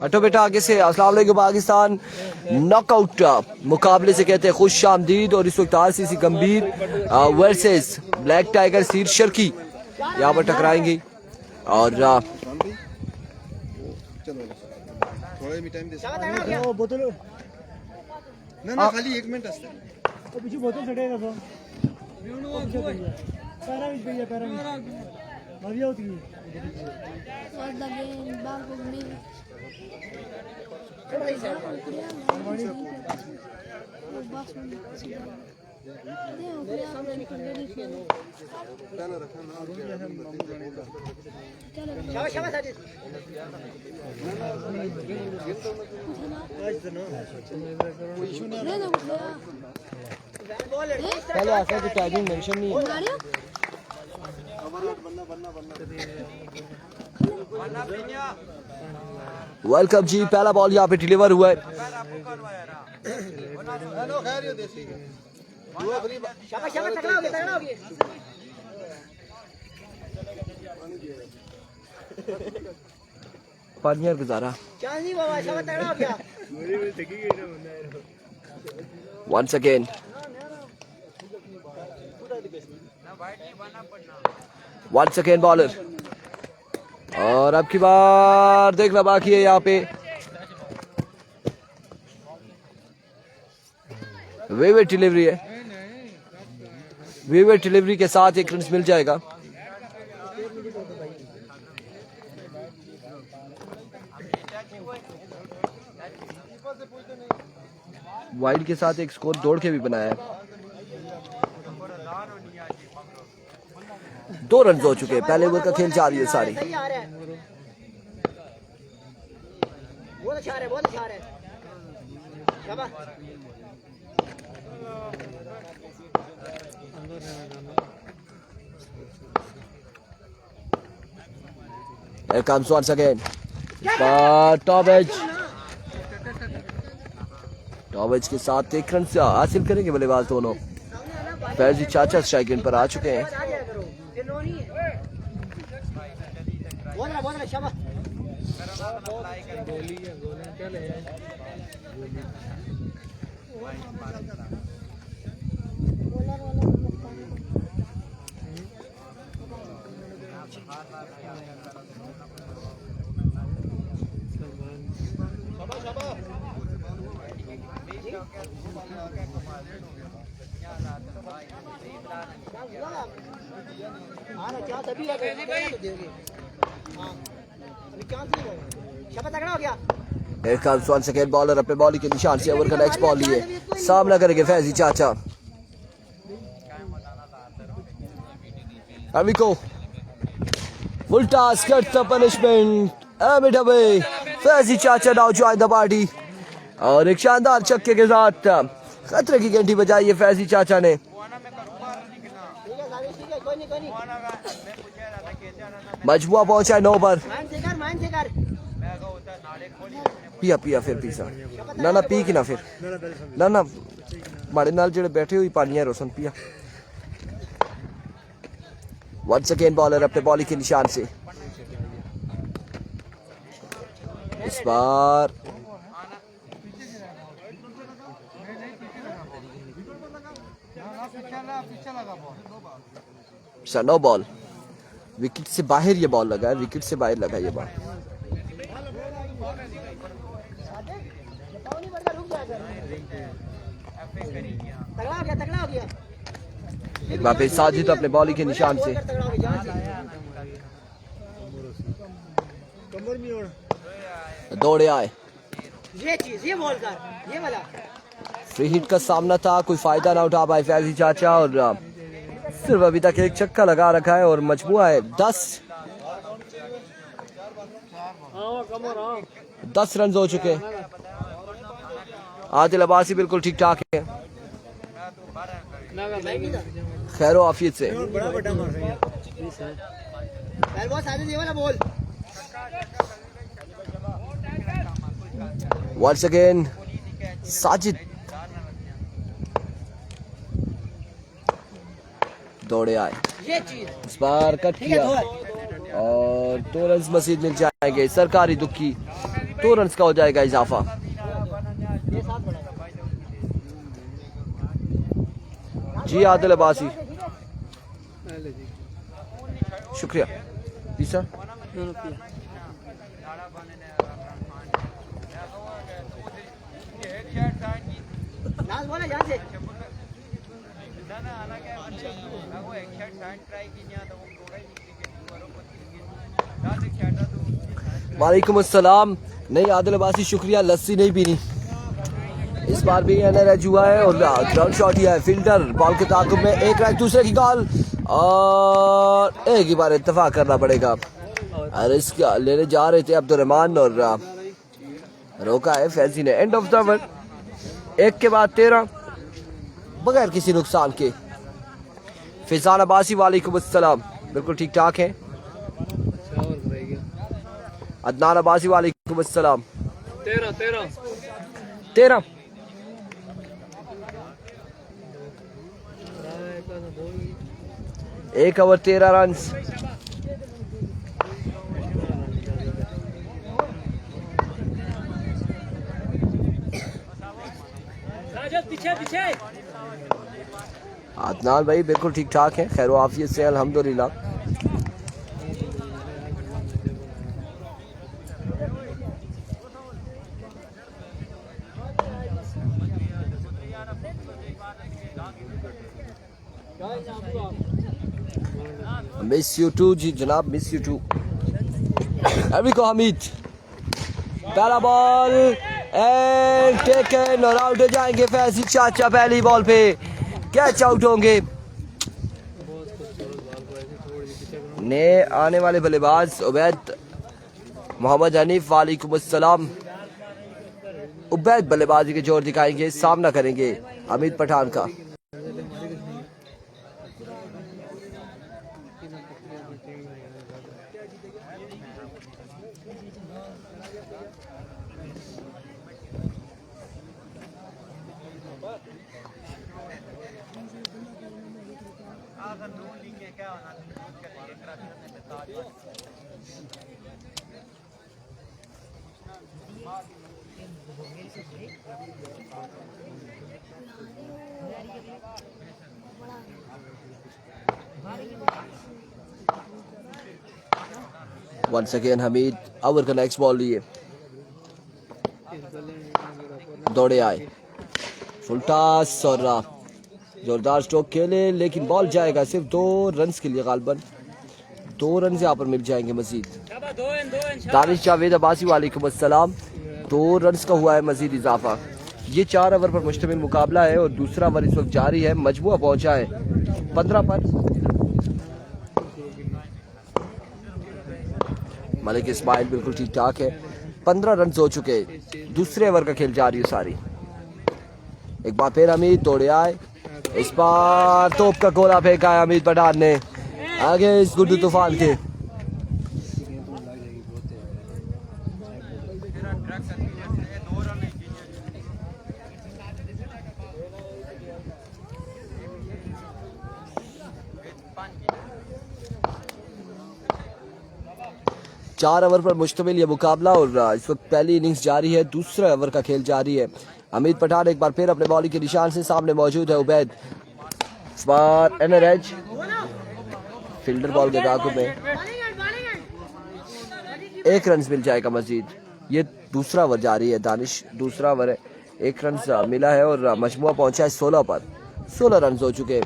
हटो बेटा आगे से। अस्सलाम वालेकुम पाकिस्तान। नॉकआउट मुकाबले से कहते हैं खुश आमदीद। और इस वक्त RCC गंभीर वर्सेस ब्लैक टाइगर सीर शर्की यहाँ पर टकराएंगे। और खाली 1 मिनट असते पीछे बोतल चढ़ेगा तो पैरा भी भैया पैरा भी बढ़िया होती है पहले आकर तो टाइमिंग मेंशन नहीं है। वेलकम जी। पहला बॉल यहाँ पे डिलीवर हुआ है। पानियर गुजारा once again बॉलर। और अब की बार देखना बाकी है यहाँ पे। वेवेट डिलीवरी है। वेवेट डिलीवरी के साथ 1 रन मिल जाएगा। वाइड के साथ एक स्कोर दौड़ के भी बनाया है। 2 रन हो चुके हैं। पहले ओवर का खेल जारी है सारी। Here comes once again. Top edge के साथ 1 रन हासिल करेंगे बल्लेबाज दोनों। फैजी चाचा स्ट्राइक एंड पर आ चुके हैं। बॉलर अपने बॉलिंग के निशान से ओवर का नेक्स्ट बॉल लिए सामना करेंगे फैजी चाचा। अमिको full task cut the punishment. Faizi चाचा नाउ जॉइन द पार्टी। और एक शानदार छक्के के साथ खतरे की घंटी बजाई है फैजी चाचा ने। मजबूआ पहुंचा है 9 पर। पिया फिर पीसा ना पी की ना फिर ना माड़े नाल जेड़े बैठे हुई पानी है रोशन पिया। वंस अगेन बॉलर अपने बॉलिंग के निशान से। इस बार नो बॉल। विकेट से बाहर ये बॉल लगा है। विकेट से बाहर लगा ये बॉल। वहां पे साजिद अपने बॉलिंग के निशान से। दौड़े आए। फ्री हिट का सामना था। कोई फायदा ना उठा पाए फैजी चाचा। और सिर्फ अभी तक एक छक्का लगा रखा है। और मजबूआ है 10 रन हो चुके हैं। आदिल अब्बासी बिल्कुल ठीक ठाक है। खैरो आफियत से। वंस अगेन साजिद दौड़े आए। इस बार कट किया और 2 रन मजीद मिल जाएंगे। सरकारी दुखी 2 रन का हो जाएगा इजाफा। जी आदिल अब्बासी, शुक्रिया जी सर। वालेकुम अस्सलाम। नहीं आदिल अब्बासी शुक्रिया, लस्सी नहीं पीनी। इस बार भी एनआरएच हुआ है और ग्राउंड शॉट ही है। फील्डर बॉल के ताकुब में, एक रन दूसरे की कॉल और एक ही बार इत्तेफाक करना पड़ेगा। रिस्क लेने जा रहे थे अब्दुर्रहमान और रोका है फैजी ने। एंड ऑफ द ओवर, 1 के बाद 13 बगैर किसी नुकसान के। फैजान अब्बासी वालेकुम अस्सलाम, बिल्कुल ठीक ठाक है। अदनान अब्बासी वालेकुम अस्सलाम। 13 1 ओवर 13 रन। अदनान भाई बिल्कुल ठीक ठाक है, खैर आफियत से अल्हम्दुलिल्लाह। मिस यू टू जी जनाब, मिस यू टू। अभी को हमीद, पहला बॉल एंड टेकन और आउट हो जाएंगे फैजी चाचा। पहली बॉल पे कैच आउट होंगे। नए आने वाले बल्लेबाज उबैद मोहम्मद हनीफ वालेकुम अस्सलाम। उबैद बल्लेबाजी के जोर दिखाएंगे, सामना करेंगे हमीद पठान का। वंस अगेन हमीद ओवर का नेक्स्ट बॉल लिए, दौड़े आए, फुल टॉस और जोरदार स्ट्रोक खेले, लेकिन बॉल जाएगा सिर्फ 2 रन के लिए। गालबन 2 रन यहाँ पर मिल जाएंगे मजीद। दानिश जावेद अब्बासी वालेकुम अस्सलाम। 2 रन का हुआ है मजीद इजाफा। ये 4 ओवर पर मुश्तमिल मुकाबला है और दूसरा ओवर इस वक्त जारी है। मजमुआ पहुंचा है 15 पर। मलिक इस्माइल बिल्कुल ठीक ठाक है, 15 रन हो चुके। दूसरे ओवर का खेल जारी है सारी। एक बार फिर हमीद दौड़े आए, इस बार तोप का गोला फेंका है हमीद पठान ने आगे इस गुड्डू तूफान के। चार ओवर पर मुश्तमिल ये मुकाबला और इस वक्त पहली इनिंग्स जारी है, दूसरे ओवर का खेल जारी है। हमीद पठान एक बार फिर अपने बॉलिंग के निशान से सामने मौजूद है। उबैद इस बार एनआरएच फील्डर बॉल के ताकुब में 1 रन मिल जाएगा मजीद। ये दूसरा ओवर जारी है। दानिश दूसरा ओवर है, 1 रन मिला है और मजमुआ पहुंचा है 16 पर। 16 रन हो चुके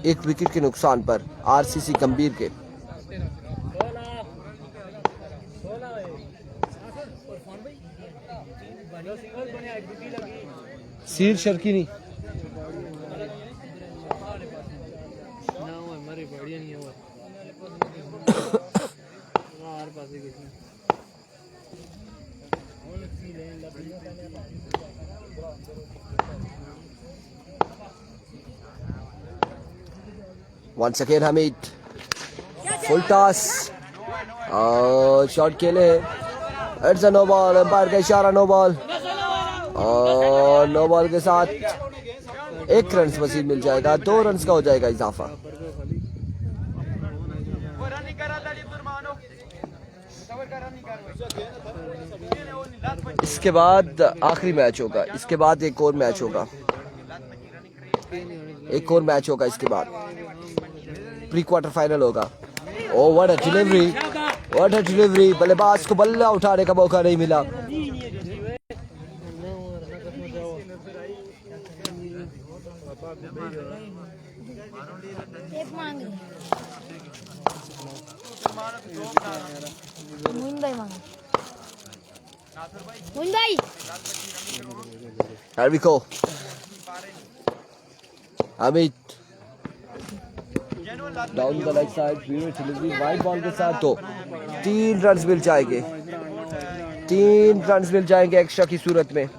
1 विकेट के नुकसान पर आरसीसी गंभीर के। सीर शर्कीनी once again Hameed full toss और शॉट खेले। It's a no ball, umpire का इशारा नो बॉल और नो बॉल के साथ 1 रन मजीद मिल जाएगा। 2 रन का हो जाएगा इजाफा। इसके बाद आखिरी मैच होगा, इसके बाद एक और मैच होगा, एक और मैच होगा इसके बाद प्री क्वार्टर फाइनल होगा। Oh what a delivery, what a delivery. बल्लेबाज को बल्ला उठाने का मौका नहीं मिला। Here we go. Amit down the leg side, delivery wide ball के साथ तो 3 रन मिल जाएंगे, 3 रन मिल जाएंगे एक्स्ट्रा की सूरत में।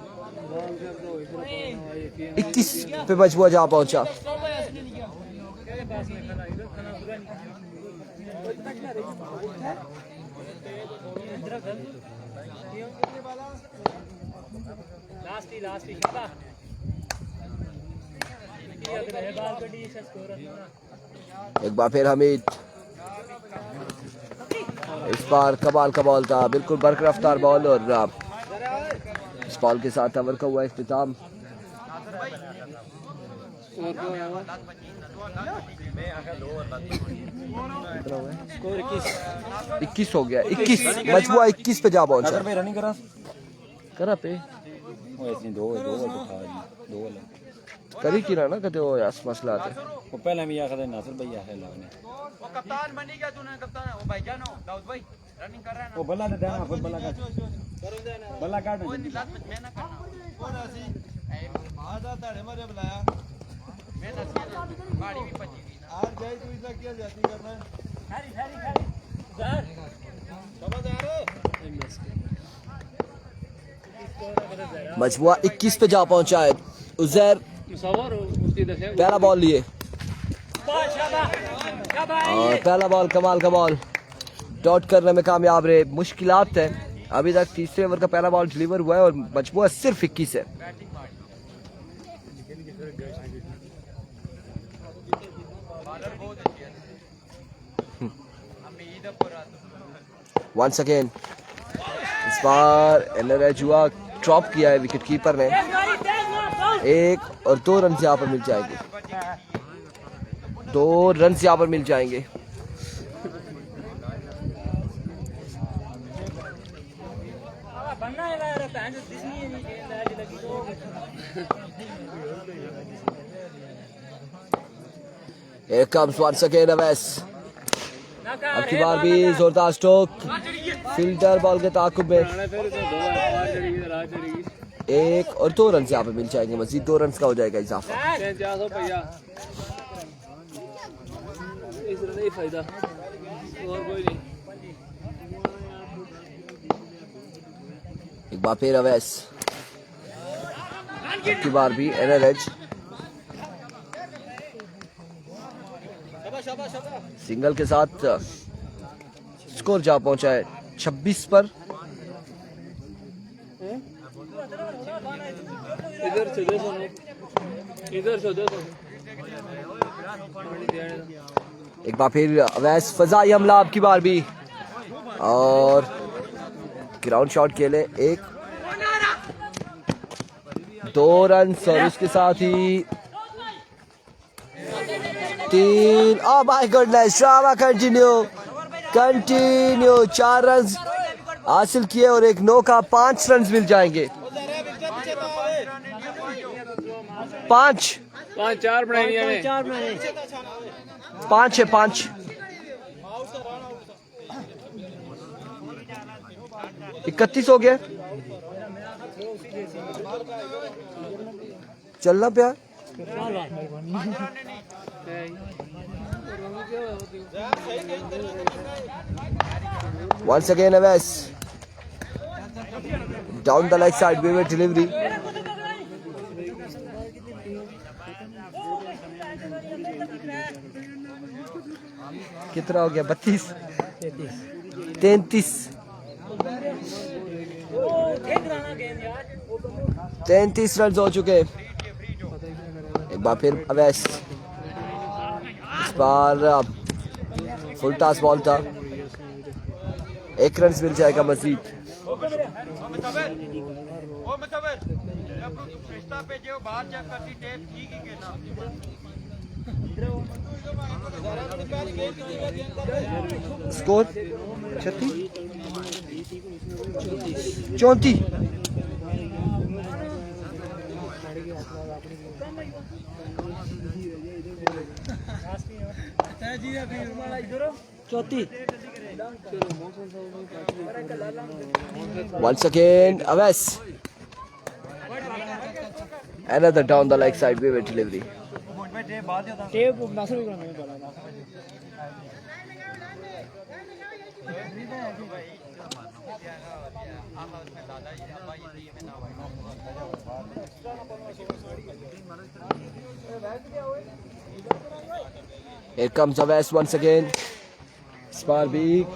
21 पे मजबूर जा पहुंचा। एक बार फिर हमीद, इस बार कमाल का बॉल था, बिल्कुल बरक रफ्तार बॉल, और इस बॉल के साथ ओवर का हुआ इख्तिताम। स्कोर 21 हो गया, 21 मजबूर 21 पे जा पहुंचा। रनिंग करा पे दो करी की ना कहते हो यार मसला आते वो पहले भी आखिर नासिर भाई आखिर लाने वो कप्तान बनी गया तूने, कप्तान वो भाईजान हो दाऊद भाई रनिंग कर रहा है ना, वो बल्ला दे देना, फिर बल्ला काट वो लात में मैं ना करना आधा ताड़े मारे बुलाया मैं ना गाड़ी भी पची गई ना। आज जाए तू इसका क्या जाती करना है मजबूर 21 पे जा पहुंचा है। उजैर पहला बॉल लिए और पहला बॉल कमाल का बॉल डॉट करने में कामयाब रहे। मुश्किलात है, अभी तक तीसरे ओवर का पहला बॉल डिलीवर हुआ है और मजबूर सिर्फ 21 है। वंस अगेन इस बार एलआरएच हुआ, ड्रॉप किया है विकेट कीपर ने। 1 और 2 रन यहाँ पर मिल जाएंगे, 2 रन यहाँ पर मिल जाएंगे। Here comes once again Aves. अब की बार भी जोरदार स्ट्रोक, फील्डर बॉल के ताकुब में। 1 और 2 रन यहाँ पे मिल जाएंगे, मजीद 2 रन का हो जाएगा इजाफा। एक बार फिर अवैस, अब की बार भी एनएलएच सिंगल के साथ स्कोर जा पहुंचा है 26 पर। एक बार फिर अवैस फजाई हमला, अब की बार भी, और ग्राउंड शॉट खेले 1 2 रन और उसके साथ ही 3। Oh my goodness, drama continue 4 run हासिल किए और एक नो का 5 रन मिल जाएंगे। 5 4 बनाएंगे, 5 है 5। इकतीस हो गया, चलना प्यार। Once again Aves down the leg side, we were delivery. कितना हो गया? 32 33 33 रन हो चुके। एक बार फिर अवैस, इस बार फुल टॉस बॉल था, 1 रन मिल जाएगा मजीद। मुसव्विर ओ मुसव्विर जब तू रिश्ता पे जो बाहर चेक करती टेप ठीक ही के ना score 36 34 Once again, Aves. Another down the leg side wave delivery. Here comes Aves once again. Spar big.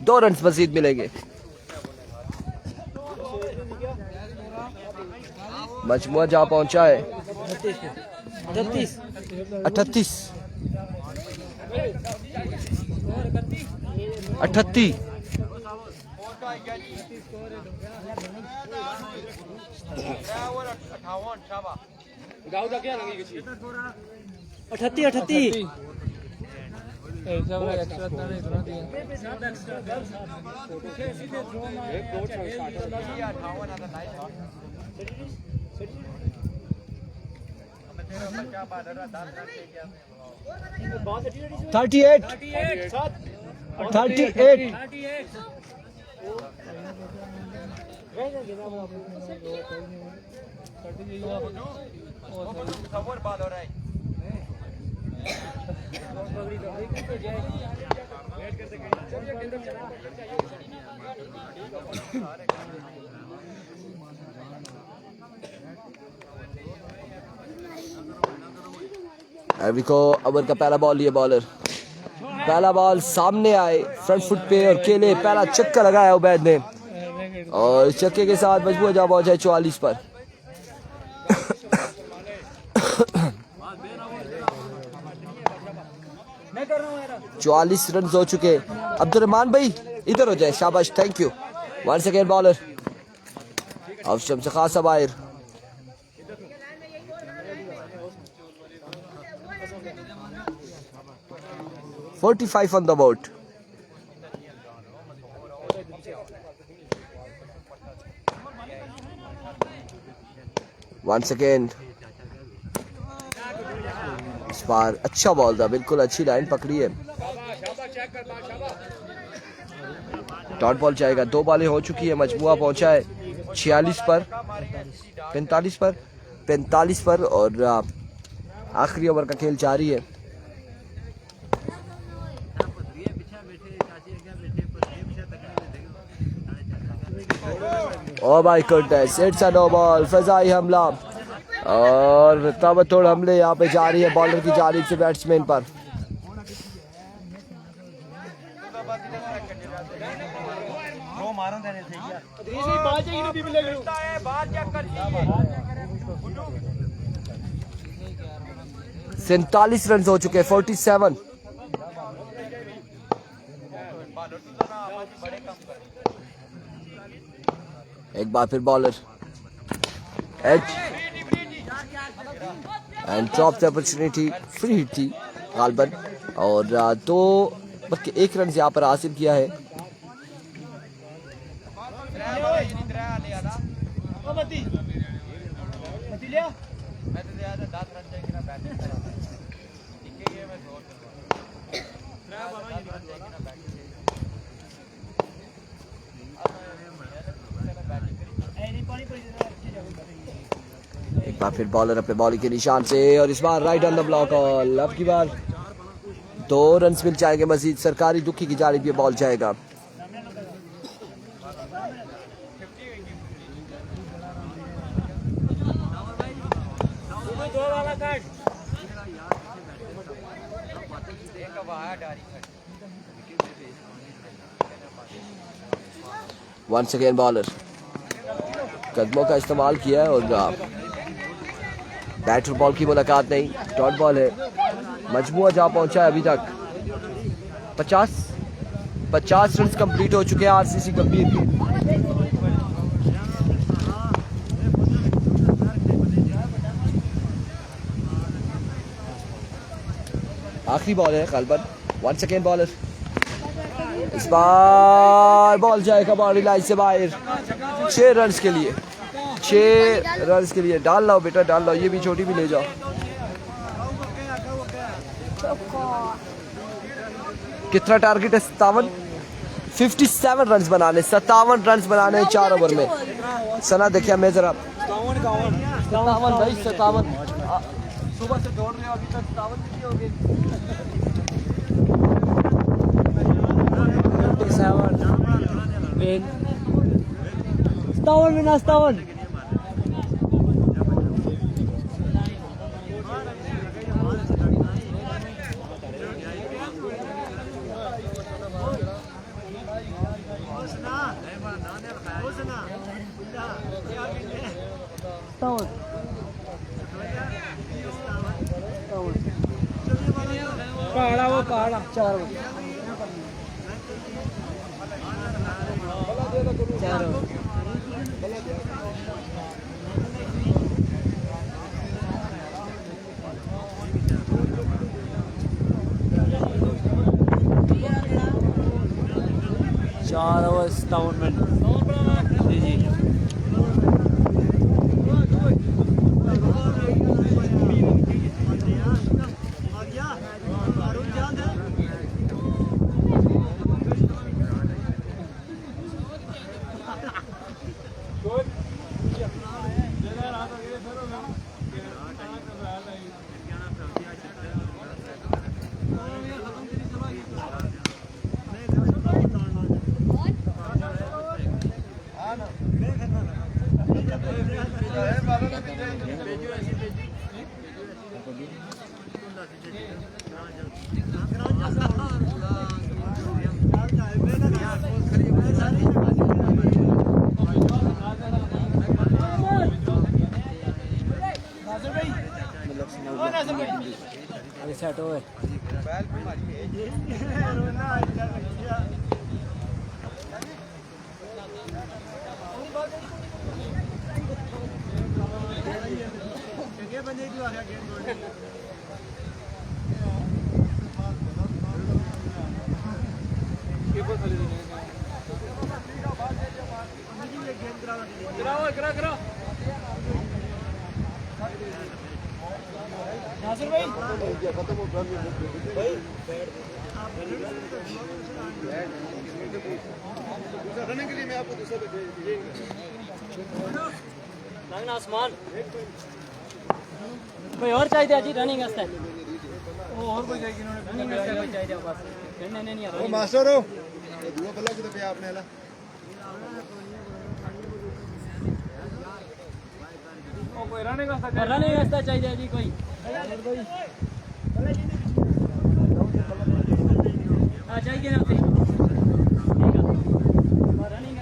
2 run मजीद मिलेंगे. मजमुआ जहाँ पहुंचा है 38 मुसव्विर बात हो रहा है अरवी को ओवर का पहला बॉल लिए बॉलर. पहला बॉल सामने आए फ्रंट फुट पे और केले पहला चक्का लगाया उबैद ने और इस चक्के के साथ मजबूर जा पहुंचा 44 पर. 44 रन हो चुके. अब्दुर्रहमान भाई इधर हो जाए. शाबाश, thank you. Once again bowler अफशम से खासा बाहर. $45 on the board. Once again, इस बार अच्छा बॉल था, बिल्कुल अच्छी लाइन पकड़ी है. डॉट बॉल जाएगा. 2 बॉलें हो चुकी है. मजमुआ पहुंचा है 46 पर 45 पर और आखिरी ओवर का खेल जारी है. Oh my goodness, it's a no ball. फजाई हमला और ताबड़तोड़ हमले यहाँ पे जारी है बॉलर की जानिब से बैट्समैन पर. $47 रन हो चुके. 47. एक बार फिर bowler edge and drop the opportunity. Free hit थी गालबन और 2 बल्कि 1 रन यहाँ पर हासिल किया है. एक बार फिर बॉलर अपने बॉलिंग के निशान से और इस बार राइट ऑन द ब्लॉक. और अब की बार 2 रन मिल जाएंगे मजीद. सरकारी दुखी की जानिब ये बॉल जाएगा. वंस अगेन बॉलर कदमों का इस्तेमाल किया है और बैट और बॉल की मुलाकात नहीं. डॉट बॉल है. मजमुआ जहाँ पहुंचा है अभी तक 50 50 रन कंप्लीट हो चुके हैं आरसीसी गंभीर के। आखिरी बॉल है गालिबन, 1 सेकेंड बॉलर। इस बार बॉल जाएगा बाउंड्री लाइन से बाहर। 6 रन के लिए, 6 रन के लिए। डाल लो बेटा, डाल लो, ये भी छोटी भी ले जाओ। कितना टारगेट है? 57 रन बनाने, 57 रन बनाने हैं 4 ओवर में। सना देखिए मैं जरा 57 भाई, 57 सुबह से दौड़ रहे हो, अभी तक 57 नहीं हो गए। 57 पहाड़ा वो पहाड़ा 4 ओवर 57 मिनट। जी जी सेट हो नासिर भाई रनिंग के लिए मैं आपको दूसरा आसमान कोई और चाहिए जी रनिंग वास्ते और कोई जाएगी रनिंग वास्ते कोई चाहिए बस नहीं ओ मास्टर हो दुआ बल्ला किधर पे आपने हला ओ कोई रनिंग वास्ते चाहिए जी कोई हां चाहिए ना आपसे रनिंग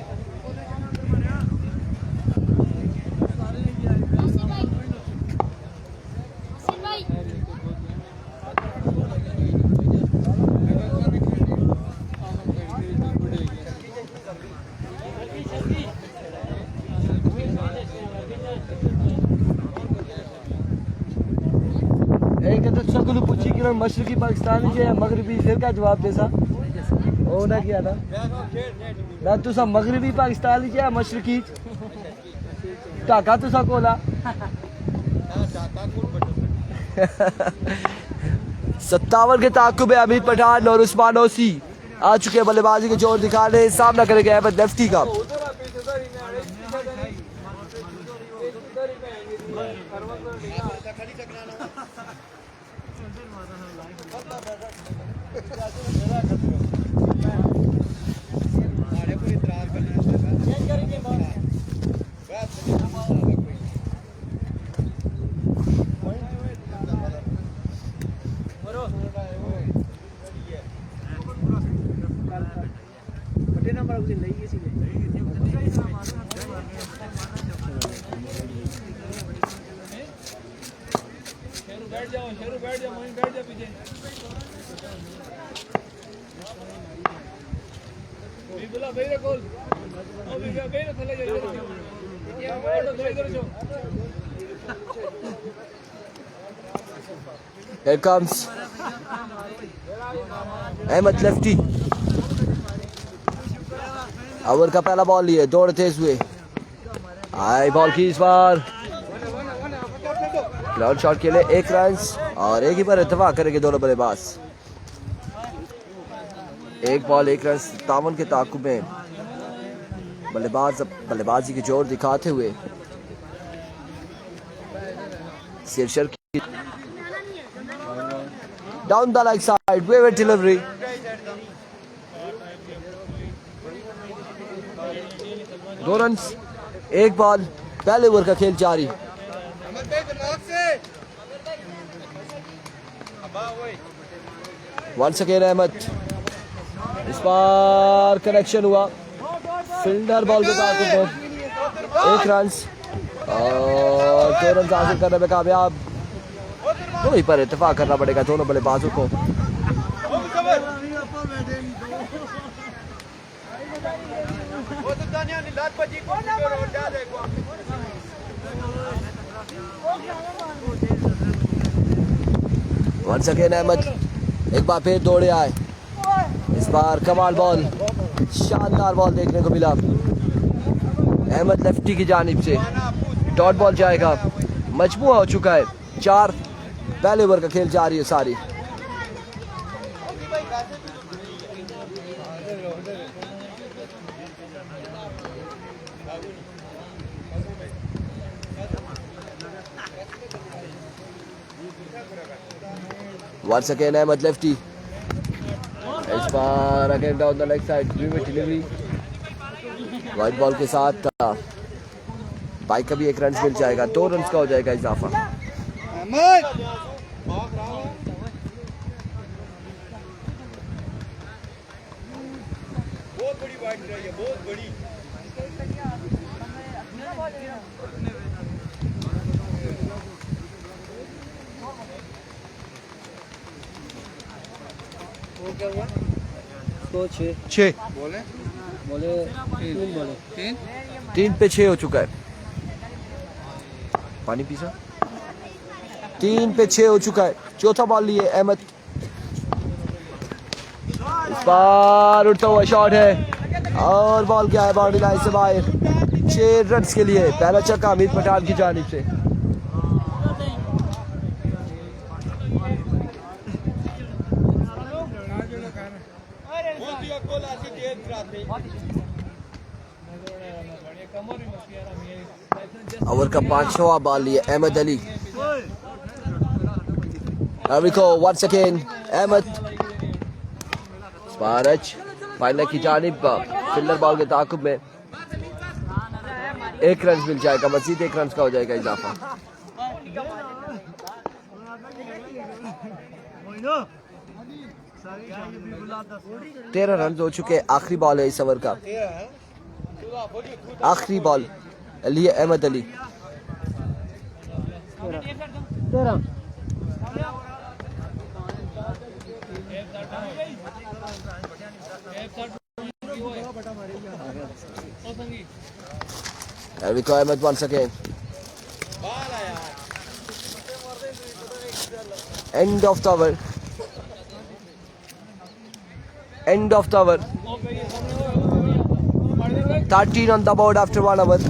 मशरकी पाकिस्तान या मगरबी फिर क्या जवाब देसा ओ ना किया था ना तुसा मगरबी पाकिस्तान या मशरकी टाका तुसा कोला 57 के ताकुब अमीर पठान और उस्मान ओसी आ चुके बल्लेबाजी के जोर दिखाने, सामना करेगा अहमद लेफ्टी का। Here comes Ahmad lefty. Over का पहला बॉल लिए दौड़ते हुए हाई बॉल की इस बार ग्राउंड शॉट के लिए 1 रन और एक ही पर इत्तेफाक करेंगे दोनों बल्लेबाज। 1 बॉल 1 रन 57 के ताकुब में बल्लेबाज बल्लेबाजी की जोर दिखाते हुए सिरशर की down the leg side wave delivery. दो रन 1 बॉल पहले ओवर का खेल जारी। वंस अगेन अहमद इस बार कनेक्शन हुआ फील्डर बॉल के साथ 1 रन और 2 रन हासिल करने में कामयाब। वहीं पर इत्तेफाक करना पड़ेगा दोनों बल्लेबाजों को। वंस अगेन अहमद एक बार फिर दौड़े आए। इस बार कमाल बॉल शानदार बॉल देखने को मिला अहमद लेफ्टी की जानिब से। डॉट बॉल जाएगा। मजबूआ हो चुका है 4। पहले ओवर का खेल जारी है सारी। Once again Ahmed lefty इस बार again down the leg side delivery wide ball के साथ बाइक का भी 1 रन मिल जाएगा। 2 रन का हो जाएगा इजाफा। बहुत बड़ी वाइड रही है, बहुत बड़ी। तो 6 बोले 3 पे 6 हो चुका है। पानी पीसा 3 पे 6 हो चुका है। चौथा बॉल लिए अहमद इस बार उठता हुआ शॉट है और बॉल क्या है बाउंड्री लाइन से बाहर। 6 रन के लिए पहला छक्का अमीर पठान की जानिब से। ओवर का 5वां बॉल लिए अहमद अली। वंस अगेन अहमद स्पारच फाइनल की जानिब फील्डर बॉल के ताकुब में 1 रन मिल जाएगा। मजीद 1 रन का हो जाएगा इजाफा। 13 रन हो चुके। आखिरी बॉल है इस ओवर का। आखिरी बॉल लिए Ahmed Ali. Ahmed once again. End of the over. End of the over. 13 on the board after 1 over.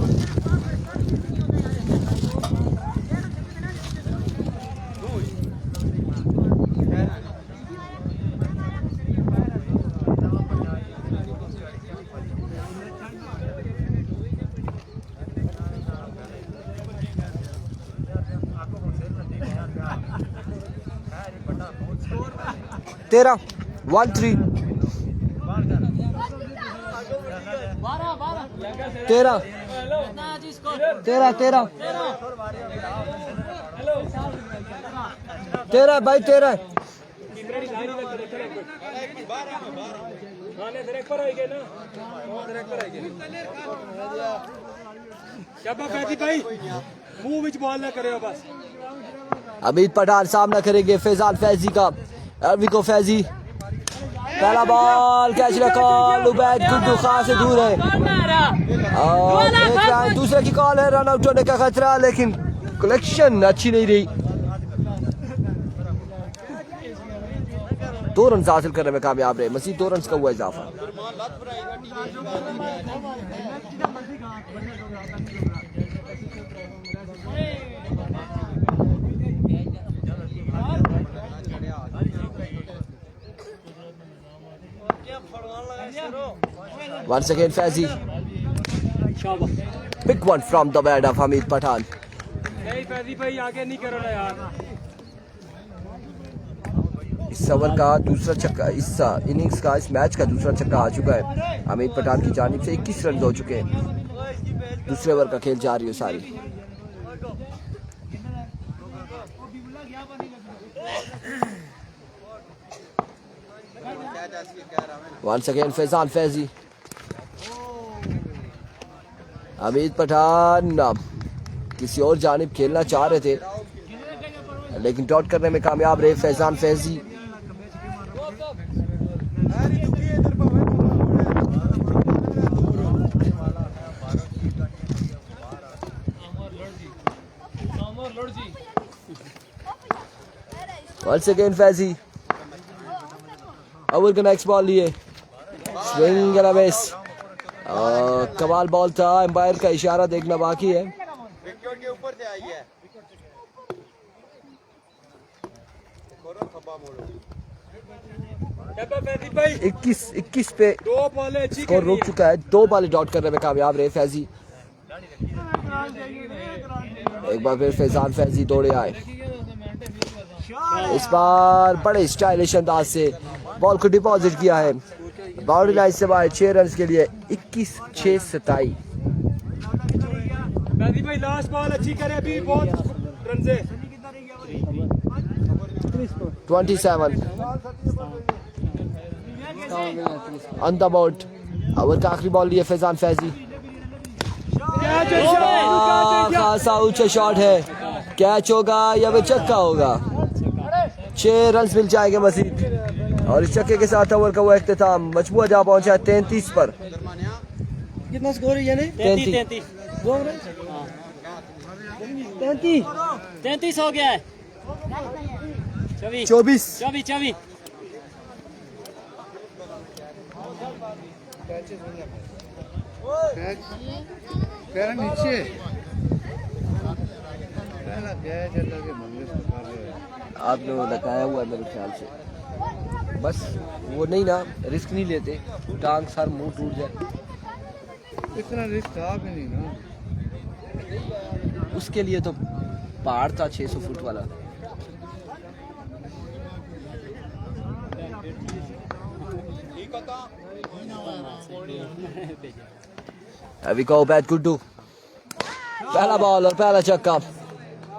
तेरह 1-3 13 भाई 13 अमीर पठान सामना करेंगे फैजान फैजी का। अरविको फैजी पहला बॉल कैच का कॉल, उबैद गुड्डू खान से दूर है और एक रन। दूसरे की कॉल है, रन आउट होने का खतरा, लेकिन कलेक्शन अच्छी नहीं रही। 2 रन हासिल करने में कामयाब रहे। मजीद 2 रन का हुआ इजाफा। Once again Faizi, big one from the bat of Hamid Pathan. नहीं फैजी भाई आगे नहीं करो ना यार। इस ओवर का दूसरा छक्का, इस इनिंग्स का, इस मैच का दूसरा छक्का आ चुका है हमीद पठान की जानिब से। 21 रन हो चुके हैं। दूसरे ओवर का खेल जारी है सारी। Once again फैजान फैजी, हमीद पठान किसी और जानिब खेलना चाह रहे थे लेकिन डॉट करने में कामयाब रहे Faizan Faizi. Once again Faizi, over का नेक्स्ट बॉल लिए, स्विंग एंड अ मिस। कमाल बॉल था, एम्पायर का इशारा देखना बाकी है। विकेट के ऊपर से आई है। 21 पे स्कोर रुक चुका है। 2 बॉल डॉट करने में कामयाब रहे फैजी। एक बार फिर फैजान फैजी दौड़े आए, इस बार बड़े स्टाइलिश अंदाज से बॉल को डिपॉजिट किया है बाउंड्री लाइन से बाहर। 6 रन के लिए 21-6-27। भाई लास्ट बॉल अच्छी करे, अभी बहुत रन से 27 ऑन द बोर्ड। ओवर का आखिरी बॉल लिए फैजान फैजी। खासा ऊंचा शॉट है, कैच होगा या वे चक्का होगा। 6 रन मिल जाएंगे मजीद और इस चक्के के साथ ओवर का वो इख्तिताम। मजबूआ जा पहुंचा 33 पर। कितना स्कोर है यानी? 33 हो गया है। 24 पैर नीचे पहला कैच है लगे मंगे आपने वो लगाया हुआ है मेरे ख्याल से, बस वो नहीं ना, रिस्क नहीं लेते, टांग सर मुंह टूट जाए। इतना रिस्क था भी नहीं ना, उसके लिए तो पहाड़ था 600 फुट वाला। अभी को बैट गुड्डू, पहला बॉल और पहला छक्का।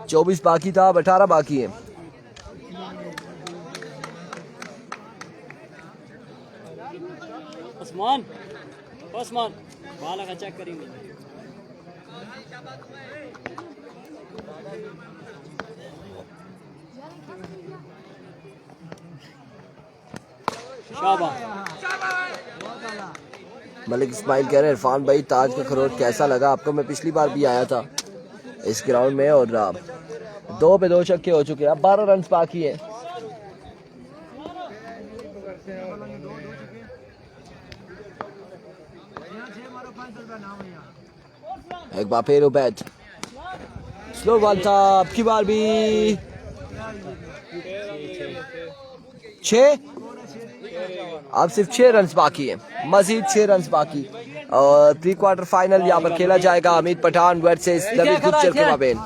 24 बाकी था, अब 18 बाकी है। उस्मान बाला का चेक करेंगे। मलिक इस्माइल कह रहे हैं इरफान भाई ताज का खरोट कैसा लगा आपको? मैं पिछली बार भी आया था इस ग्राउंड में और 2 पे 2 छक्के हो चुके हैं। अब 12 रन बाकी है। एक बार फिर उबैद, स्लो बॉल था, अब की बार भी 6। अब सिर्फ 6 रन बाकी है, मजीद 6 रन बाकी और प्री क्वार्टर फाइनल यहाँ पर खेला जाएगा हमीद पठान वर्सेस नवीद गुज्जर के माबेन।